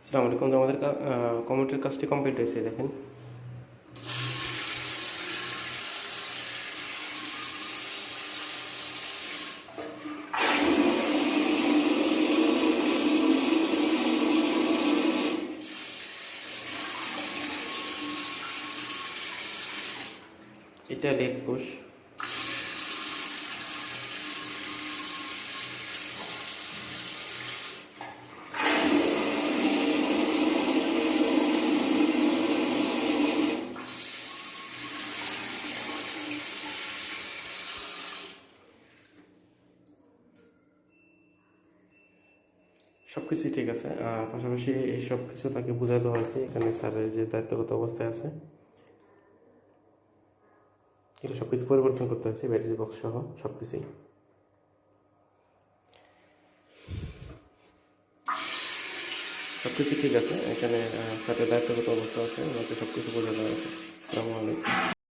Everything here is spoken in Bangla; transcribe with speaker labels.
Speaker 1: আসসালামু আলাইকুম। আমাদের কমিটির কাজটি কমপ্লিট হয়েছে, দেখেন। এটা লেগ পুশ। সব কিছুই ঠিক আছে। পাশাপাশি এই সব কিছু তাকে বোঝাতে হয়েছে এখানে স্যারের যে দায়িত্বগত অবস্থায় আছে, এটা সব কিছু পরিবর্তন করতে হয়েছে, ব্যাটারি বক্স সহ সব কিছুই। সব কিছু ঠিক আছে এখানে। স্যারের দায়িত্বগত অবস্থা আছে, ওনাকে সব কিছু বোঝানো হয়েছে। আসসালামু আলাইকুম।